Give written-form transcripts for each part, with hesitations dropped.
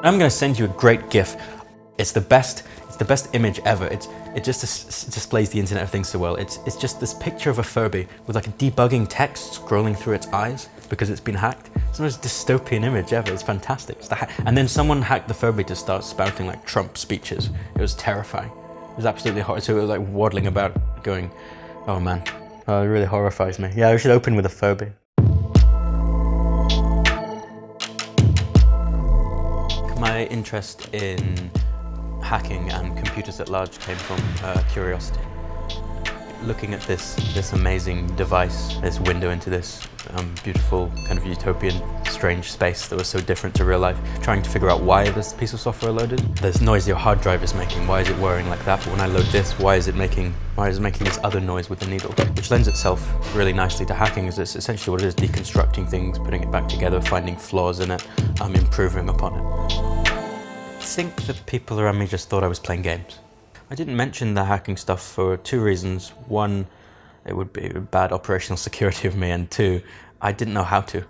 I'm going to send you a great GIF. It's the best image ever. It just displays the Internet of Things so well. It's just this picture of a Furby with like a debugging text scrolling through its eyes because it's been hacked. It's the most dystopian image ever. It's fantastic. And then someone hacked the Furby to start spouting like Trump speeches. It was terrifying. It was absolutely horrible. So it was like waddling about going, oh man, oh, it really horrifies me. Yeah, we should open with a Furby. My interest in hacking and computers at large came from curiosity. Looking at this amazing device, this window into this beautiful kind of utopian, strange space that was so different to real life, trying to figure out why this piece of software loaded. There's noise your hard drive is making, why is it whirring like that? But when I load this, why is it making this other noise with the needle? Which lends itself really nicely to hacking, as it's essentially what it is, deconstructing things, putting it back together, finding flaws in it, improving upon it. I think that people around me just thought I was playing games. I didn't mention the hacking stuff for two reasons. One, it would be bad operational security of me, and two, I didn't know how to.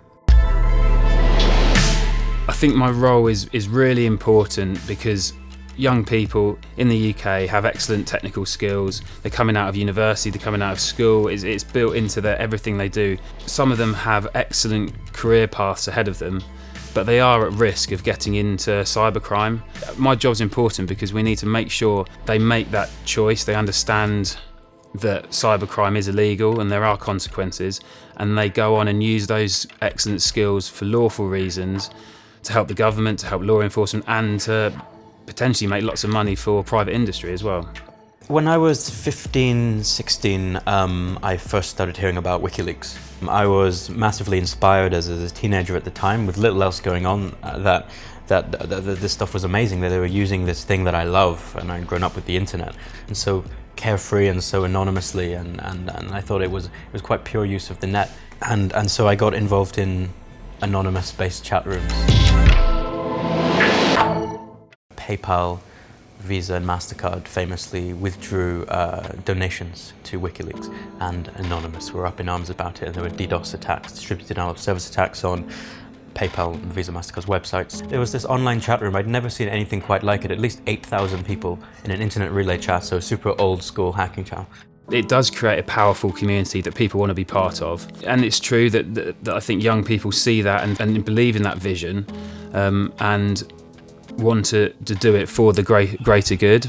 I think my role is really important because young people in the UK have excellent technical skills. They're coming out of university, they're coming out of school. It's built into everything they do. Some of them have excellent career paths ahead of them, but they are at risk of getting into cybercrime. My job's important because we need to make sure they make that choice. They understand that cybercrime is illegal and there are consequences, and they go on and use those excellent skills for lawful reasons to help the government, to help law enforcement, and to potentially make lots of money for private industry as well. When I was 15, 16, I first started hearing about WikiLeaks. I was massively inspired as a teenager at the time, with little else going on, that this stuff was amazing, that they were using this thing that I love, and I'd grown up with the internet, and so carefree and so anonymously, and I thought it was quite pure use of the net, and so I got involved in anonymous-based chat rooms. PayPal, Visa and MasterCard famously withdrew donations to WikiLeaks, and Anonymous were up in arms about it, and there were DDoS attacks, distributed denial of service attacks on PayPal and Visa MasterCard's websites. There was this online chat room. I'd never seen anything quite like it. At least 8,000 people in an internet relay chat, so a super old school hacking channel. It does create a powerful community that people want to be part of. And it's true that I think young people see that and believe in that vision, and want to do it for the greater good.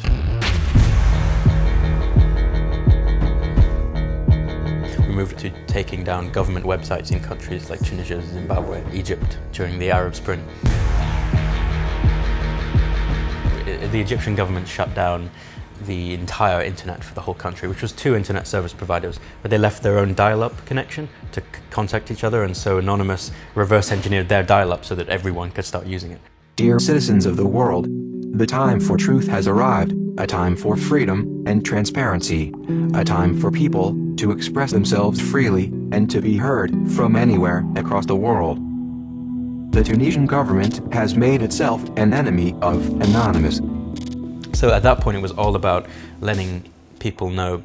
We moved to taking down government websites in countries like Tunisia, Zimbabwe, Egypt during the Arab Spring. The Egyptian government shut down the entire internet for the whole country, which was 2 internet service providers, but they left their own dial-up connection to contact each other, and so Anonymous reverse engineered their dial-up so that everyone could start using it. Dear citizens of the world, the time for truth has arrived, a time for freedom and transparency, a time for people to express themselves freely and to be heard from anywhere across the world. The Tunisian government has made itself an enemy of Anonymous. So at that point it was all about letting people know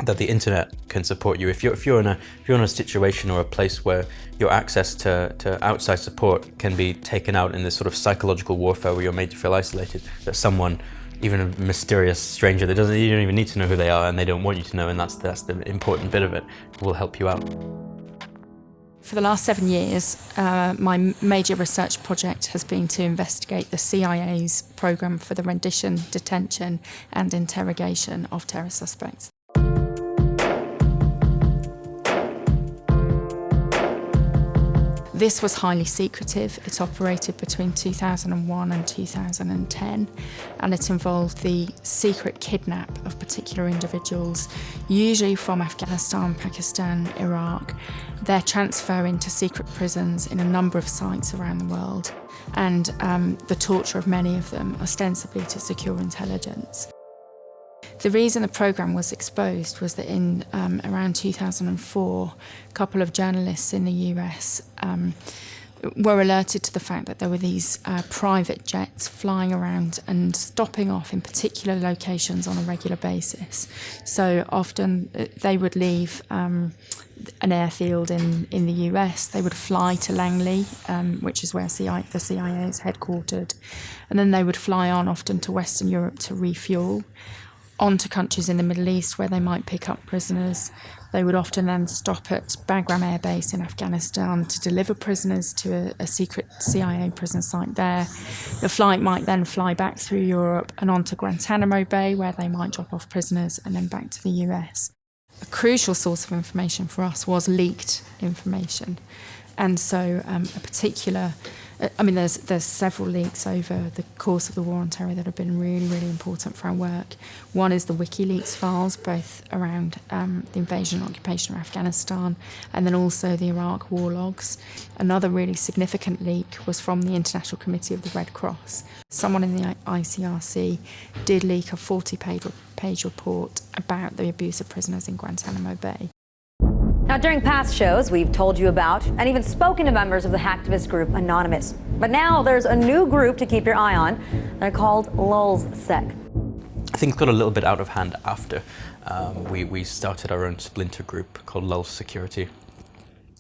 that the internet can support you. If you're in a situation or a place where your access to outside support can be taken out in this sort of psychological warfare where you're made to feel isolated, that someone, even a mysterious stranger that you don't even need to know who they are and they don't want you to know, and that's the important bit of it, will help you out. For the last 7 years, my major research project has been to investigate the CIA's programme for the rendition, detention and interrogation of terror suspects. This was highly secretive. It operated between 2001 and 2010, and it involved the secret kidnap of particular individuals, usually from Afghanistan, Pakistan, Iraq, their transfer into secret prisons in a number of sites around the world, and the torture of many of them, ostensibly to secure intelligence. The reason the programme was exposed was that in around 2004, a couple of journalists in the US were alerted to the fact that there were these private jets flying around and stopping off in particular locations on a regular basis. So often they would leave an airfield in the US. They would fly to Langley, which is where the CIA is headquartered, and then they would fly on often to Western Europe to refuel, onto countries in the Middle East where they might pick up prisoners. They would often then stop at Bagram Air Base in Afghanistan to deliver prisoners to a secret CIA prison site there. The flight might then fly back through Europe and onto Guantanamo Bay, where they might drop off prisoners, and then back to the US. A crucial source of information for us was leaked information. And so a particular, there's several leaks over the course of the War on Terror that have been really, really important for our work. One is the WikiLeaks files, both around the invasion and occupation of Afghanistan, and then also the Iraq war logs. Another really significant leak was from the International Committee of the Red Cross. Someone in the ICRC did leak a 40-page report about the abuse of prisoners in Guantanamo Bay. Now, during past shows, we've told you about and even spoken to members of the hacktivist group Anonymous. But now there's a new group to keep your eye on. They're called LulzSec. Things got a little bit out of hand after we started our own splinter group called Lulz Security,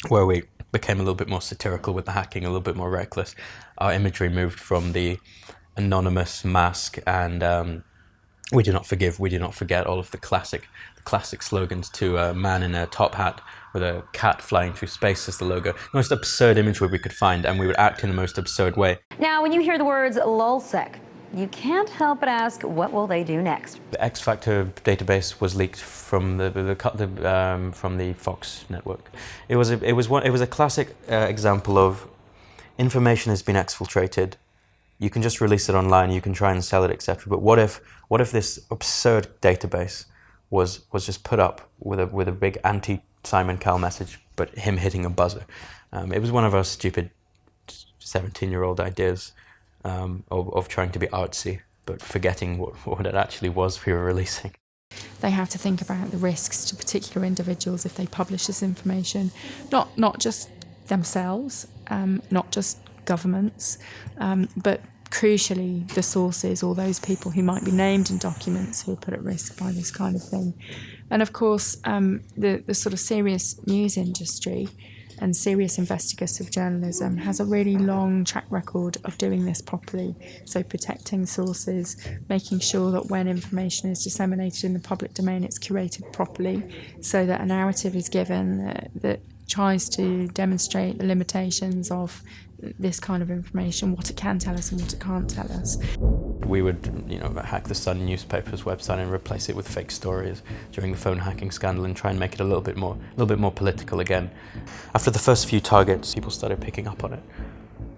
where we became a little bit more satirical with the hacking, a little bit more reckless. Our imagery moved from the anonymous mask and we do not forgive, we do not forget, all of the classic slogans, to a man in a top hat with a cat flying through space as the logo. The most absurd imagery we could find, and we would act in the most absurd way. Now, when you hear the words LulzSec, you can't help but ask, what will they do next? The X Factor database was leaked from the Fox network. It was a classic example of information has been exfiltrated. You can just release it online, you can try and sell it, etc. But what if this absurd database was just put up with a big anti-Simon Cowell message, but him hitting a buzzer? It was one of our stupid 17-year-old ideas of trying to be artsy, but forgetting what it actually was we were releasing. They have to think about the risks to particular individuals if they publish this information, not just themselves, not just governments, but crucially the sources or those people who might be named in documents who are put at risk by this kind of thing. And of course, the sort of serious news industry and serious investigative journalism has a really long track record of doing this properly. So protecting sources, making sure that when information is disseminated in the public domain, it's curated properly so that a narrative is given that tries to demonstrate the limitations of this kind of information, what it can tell us and what it can't tell us. We would, hack the Sun newspaper's website and replace it with fake stories during the phone hacking scandal and try and make it a little bit more political again. After the first few targets, people started picking up on it,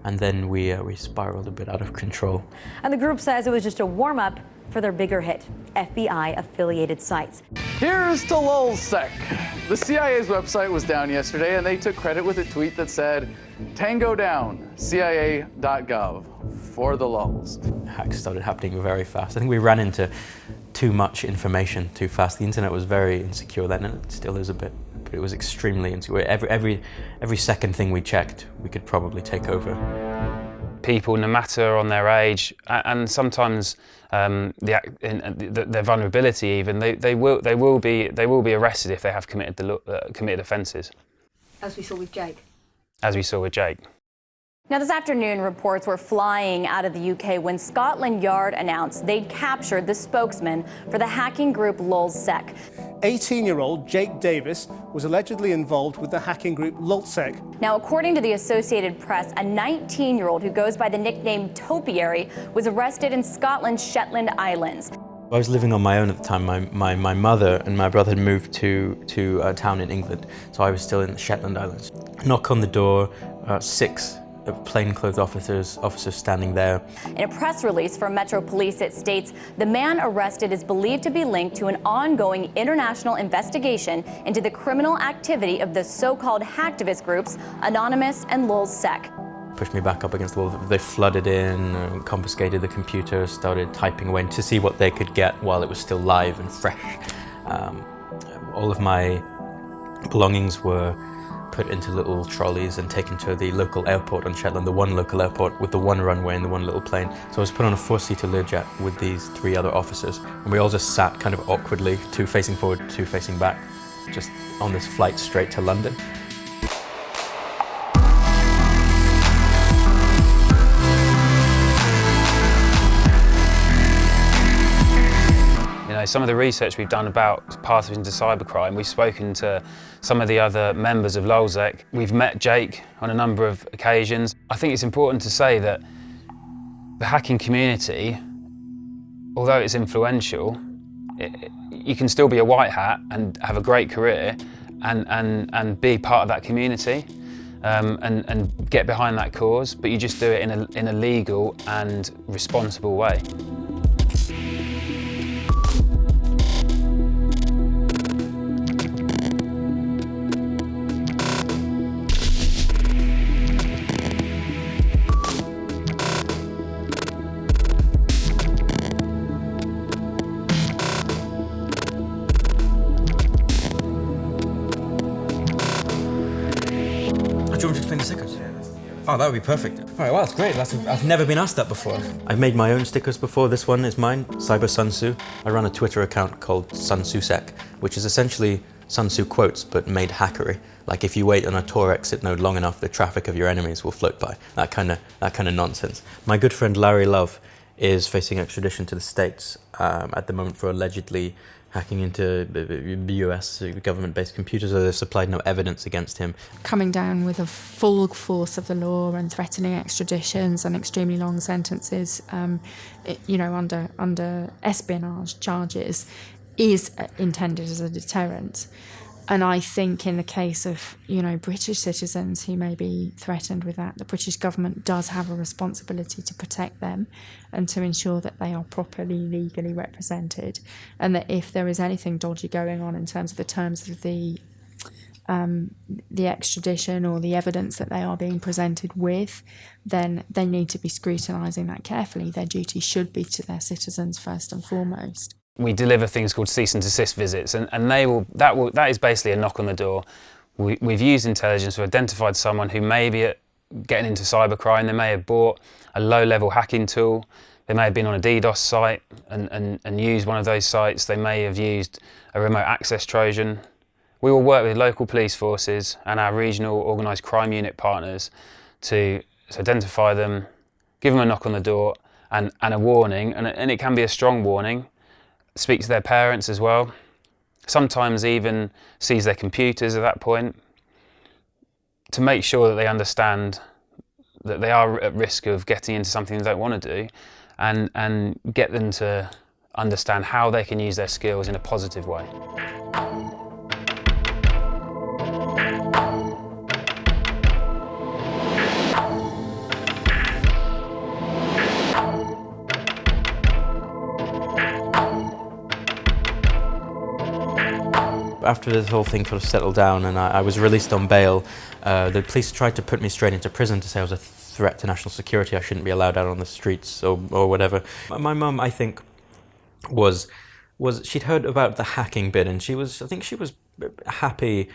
and then we spiraled a bit out of control. And the group says it was just a warm-up for their bigger hit, FBI-affiliated sites. Here's to LulzSec. The CIA's website was down yesterday, and they took credit with a tweet that said, "Tango down, CIA.gov, for the lulz." Hacks started happening very fast. I think we ran into too much information too fast. The internet was very insecure then, and it still is a bit, but it was extremely insecure. Every second thing we checked, we could probably take over. People, no matter on their age, and sometimes their vulnerability, even they will be arrested if they have committed offences. As we saw with Jake. As we saw with Jake. Now, this afternoon, reports were flying out of the UK when Scotland Yard announced they'd captured the spokesman for the hacking group LulzSec. 18-year-old Jake Davis was allegedly involved with the hacking group LulzSec. Now, according to the Associated Press, a 19-year-old who goes by the nickname Topiary was arrested in Scotland's Shetland Islands. I was living on my own at the time. My mother and my brother had moved to a town in England, so I was still in the Shetland Islands. Knock on the door, 6 plainclothes officers standing there. In a press release from Metro Police, it states the man arrested is believed to be linked to an ongoing international investigation into the criminal activity of the so-called hacktivist groups Anonymous and LulzSec. Pushed me back up against the wall. They flooded in, confiscated the computer, started typing away to see what they could get while it was still live and fresh. All of my belongings were put into little trolleys and taken to the local airport on Shetland, the one local airport with the one runway and the one little plane. So I was put on a 4-seater Learjet with these 3 other officers, and we all just sat kind of awkwardly, 2 facing forward, 2 facing back. just on this flight straight to London. You know, some of the research we've done about pathways into cybercrime, we've spoken to some of the other members of LulzSec. We've met Jake on a number of occasions. I think it's important to say that the hacking community, although it's influential, you can still be a white hat and have a great career and be part of that community and get behind that cause, but you just do it in a legal and responsible way. Do you want me to explain the stickers? Oh, that would be perfect. All right, well, that's great. I've never been asked that before. I've made my own stickers before. This one is mine, Cyber Sun Tzu. I run a Twitter account called LulzSec, which is essentially Sun Tzu quotes, but made hackery. Like if you wait on a tour exit node long enough, the traffic of your enemies will float by. That kind of nonsense. My good friend Larry Love is facing extradition to the States at the moment for allegedly hacking into US government-based computers, though they've supplied no evidence against him. Coming down with a full force of the law and threatening extraditions and extremely long sentences, under espionage charges, is intended as a deterrent. And I think in the case of, British citizens who may be threatened with that, the British government does have a responsibility to protect them and to ensure that they are properly legally represented, and that if there is anything dodgy going on in terms of the terms of the extradition or the evidence that they are being presented with, then they need to be scrutinising that carefully. Their duty should be to their citizens first and foremost. We deliver things called cease and desist visits, and that is basically a knock on the door. We've used intelligence to identify someone who may be getting into cybercrime. They may have bought a low-level hacking tool. They may have been on a DDoS site and used one of those sites. They may have used a remote access Trojan. We will work with local police forces and our regional organised crime unit partners to identify them, give them a knock on the door and a warning, and it can be a strong warning. Speak to their parents as well, sometimes even seize their computers at that point, to make sure that they understand that they are at risk of getting into something they don't want to do, and get them to understand how they can use their skills in a positive way. After this whole thing sort of settled down and I was released on bail, the police tried to put me straight into prison to say I was a threat to national security. I shouldn't be allowed out on the streets or whatever. My mum, I think, she'd heard about the hacking bit, and I think she was happy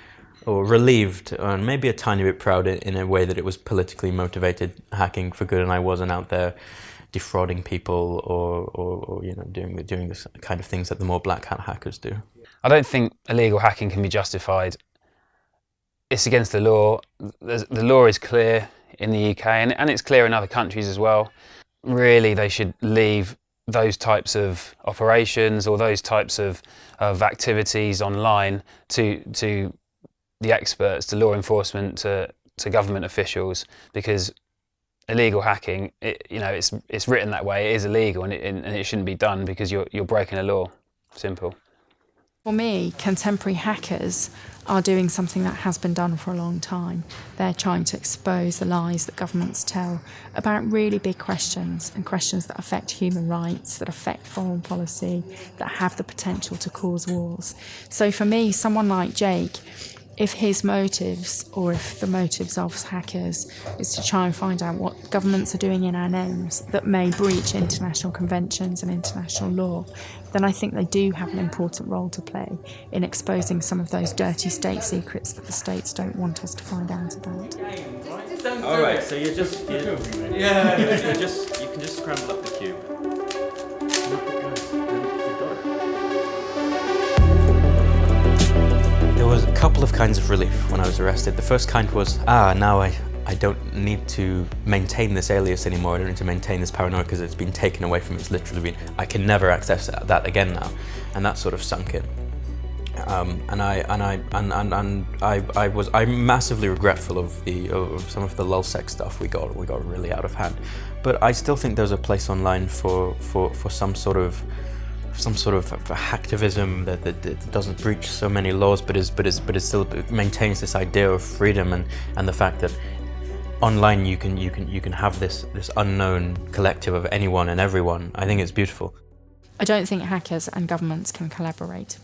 or relieved and maybe a tiny bit proud in a way that it was politically motivated hacking for good, and I wasn't out there defrauding people or doing the kind of things that the more black hat hackers do. I don't think illegal hacking can be justified. It's against the law. The law is clear in the UK and it's clear in other countries as well. Really, they should leave those types of operations or those types of activities online to the experts, to law enforcement, to government officials, because illegal hacking, it's written that way. It is illegal and it shouldn't be done because you're breaking a law. Simple. For me, contemporary hackers are doing something that has been done for a long time. They're trying to expose the lies that governments tell about really big questions, and questions that affect human rights, that affect foreign policy, that have the potential to cause wars. So for me, someone like Jake, if his motives, or if the motives of hackers, is to try and find out what governments are doing in our names that may breach international conventions and international law, then I think they do have an important role to play in exposing some of those dirty state secrets that the states don't want us to find out about. All right, so you can just scramble up the cube. There was a couple of kinds of relief when I was arrested. The first kind was, now I don't need to maintain this alias anymore. I don't need to maintain this paranoia because it's been taken away from me. It's literally been, I can never access that again now. And that sort of sunk in. I'm massively regretful of some of the LulzSec stuff we got really out of hand. But I still think there's a place online for some sort of hacktivism that doesn't breach so many laws, but still maintains this idea of freedom and the fact that online you can have this unknown collective of anyone and everyone. I think it's beautiful. I don't think hackers and governments can collaborate.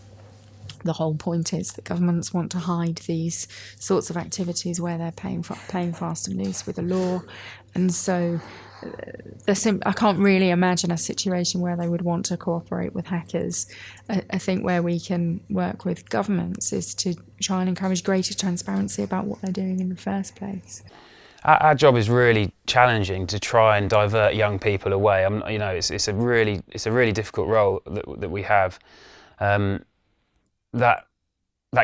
The whole point is that governments want to hide these sorts of activities where they're playing fast and loose with the law, and so I can't really imagine a situation where they would want to cooperate with hackers. I think where we can work with governments is to try and encourage greater transparency about what they're doing in the first place. Our job is really challenging to try and divert young people away. It's a really difficult role that we have. That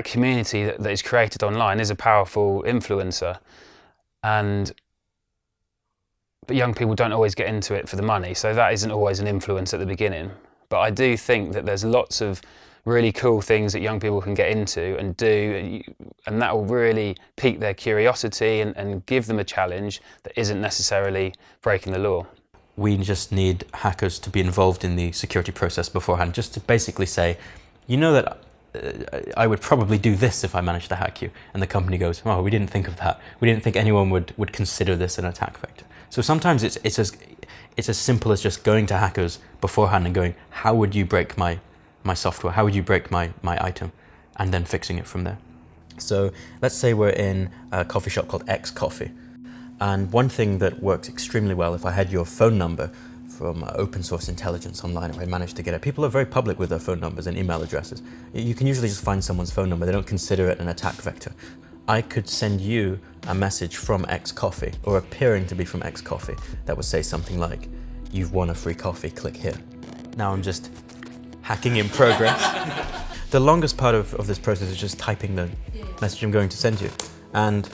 community that is created online is a powerful influencer, but young people don't always get into it for the money, so that isn't always an influence at the beginning. But I do think that there's lots of really cool things that young people can get into and do, and that will really pique their curiosity and give them a challenge that isn't necessarily breaking the law. We just need hackers to be involved in the security process beforehand, just to basically say, you know that I would probably do this if I managed to hack you. And the company goes, oh, we didn't think of that. We didn't think anyone would consider this an attack vector. So sometimes it's as simple as just going to hackers beforehand and going, how would you break my software? How would you break my item? And then fixing it from there. So let's say we're in a coffee shop called X Coffee. And one thing that works extremely well, if I had your phone number from open source intelligence online, if I managed to get it. People are very public with their phone numbers and email addresses. You can usually just find someone's phone number. They don't consider it an attack vector. I could send you a message from X Coffee, or appearing to be from X Coffee, that would say something like, you've won a free coffee, click here. Now I'm just hacking in progress. The longest part of this process is just typing the message I'm going to send you. And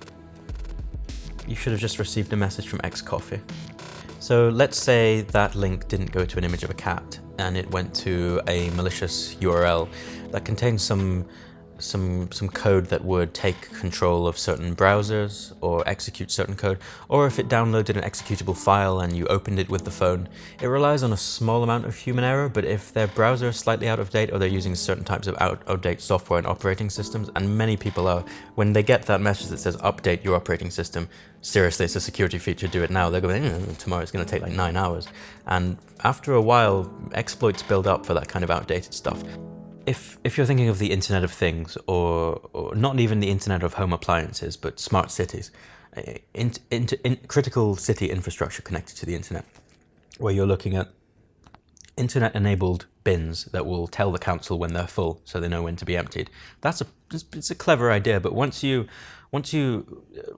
you should have just received a message from X Coffee. So let's say that link didn't go to an image of a cat and it went to a malicious URL that contains some code that would take control of certain browsers or execute certain code, or if it downloaded an executable file and you opened it with the phone. It relies on a small amount of human error, but if their browser is slightly out of date or they're using certain types of out-of-date software and operating systems, and many people are, when they get that message that says update your operating system, seriously, it's a security feature, do it now, they're going, tomorrow it's going to take like 9 hours. And after a while, exploits build up for that kind of outdated stuff. If you're thinking of the Internet of Things, or not even the Internet of Home Appliances, but smart cities, critical city infrastructure connected to the Internet, where you're looking at Internet-enabled bins that will tell the council when they're full, so they know when to be emptied. It's a clever idea, but once you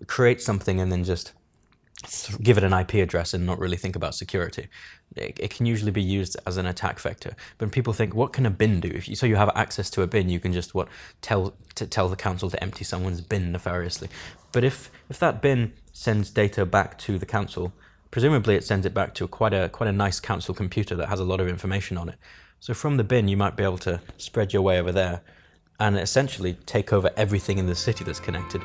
create something and then just give it an IP address and not really think about security, it can usually be used as an attack vector. But people think, what can a bin do? So you have access to a bin, you can just tell the council to empty someone's bin nefariously. But if that bin sends data back to the council, presumably it sends it back to quite a nice council computer that has a lot of information on it. So from the bin, you might be able to spread your way over there and essentially take over everything in the city that's connected.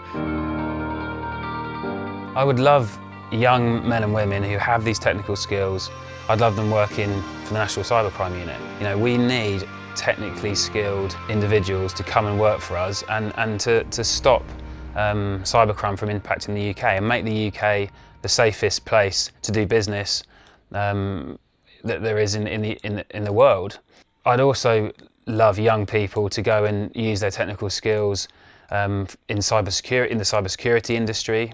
I would love young men and women who have these technical skills. I'd love them working for the National Cybercrime Unit. We need technically skilled individuals to come and work for us and to stop cybercrime from impacting the UK and make the UK the safest place to do business that there is in the world. I'd also love young people to go and use their technical skills in the cybersecurity industry.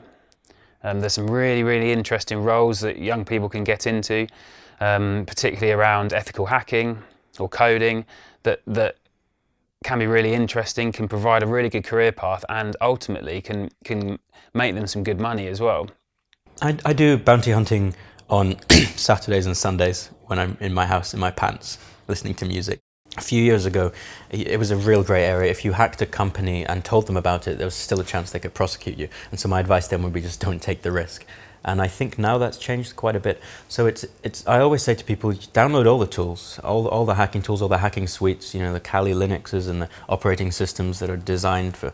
There's some really interesting roles that young people can get into, particularly around ethical hacking or coding, that can be really interesting, can provide a really good career path, and ultimately can make them some good money as well. I do bounty hunting on Saturdays and Sundays when I'm in my house in my pants listening to music. a few years ago, it was a real grey area. If you hacked a company and told them about it, there was still a chance they could prosecute you. And so my advice then would be just don't take the risk. And I think now that's changed quite a bit. So I always say to people, download all the tools, all the hacking tools, all the hacking suites, you know, the Kali Linuxes and the operating systems that are designed to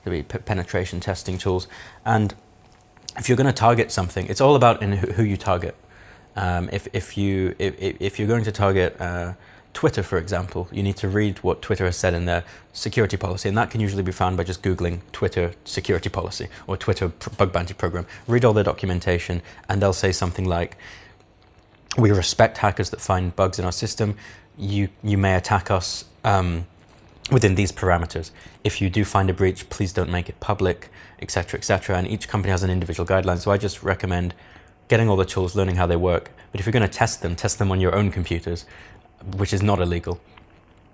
be penetration testing tools. And if you're going to target something, it's all about who you target. If you're going to target Twitter, for example, you need to read what Twitter has said in their security policy, and that can usually be found by just Googling Twitter security policy or Twitter bug bounty program. Read all their documentation, and they'll say something like, we respect hackers that find bugs in our system. You may attack us within these parameters. If you do find a breach, please don't make it public, etc., etc. And each company has an individual guideline, so I just recommend getting all the tools, learning how they work. But if you're going to test them on your own computers, which is not illegal,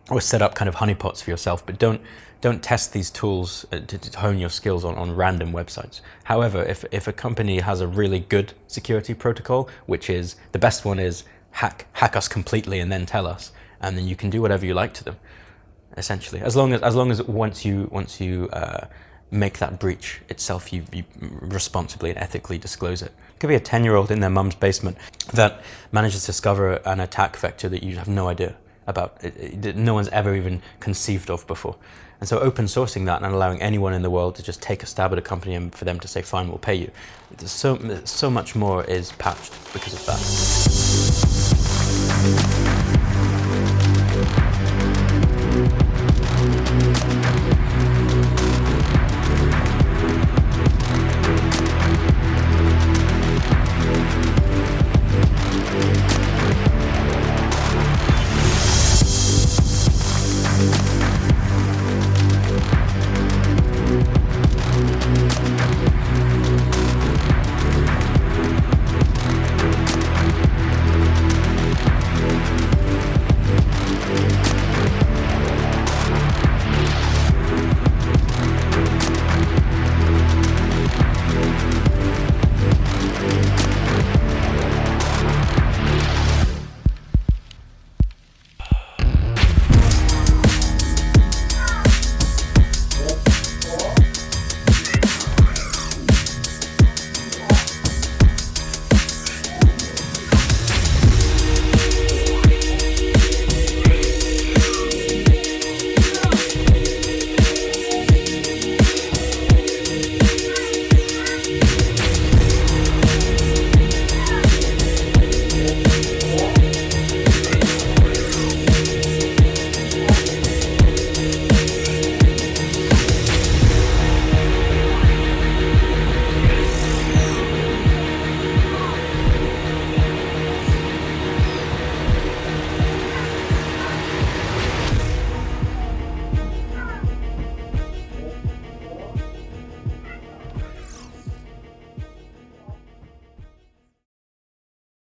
or set up kind of honeypots for yourself, but don't test these tools to hone your skills on random websites. However, if a company has a really good security protocol, which is, the best one is hack us completely and then tell us, and then you can do whatever you like to them, essentially. As long as once you make that breach itself, you responsibly and ethically disclose it. It could be a 10-year-old in their mum's basement that manages to discover an attack vector that you have no idea about, that no one's ever even conceived of before. And so open sourcing that and allowing anyone in the world to just take a stab at a company and for them to say, fine, we'll pay you. So much more is patched because of that.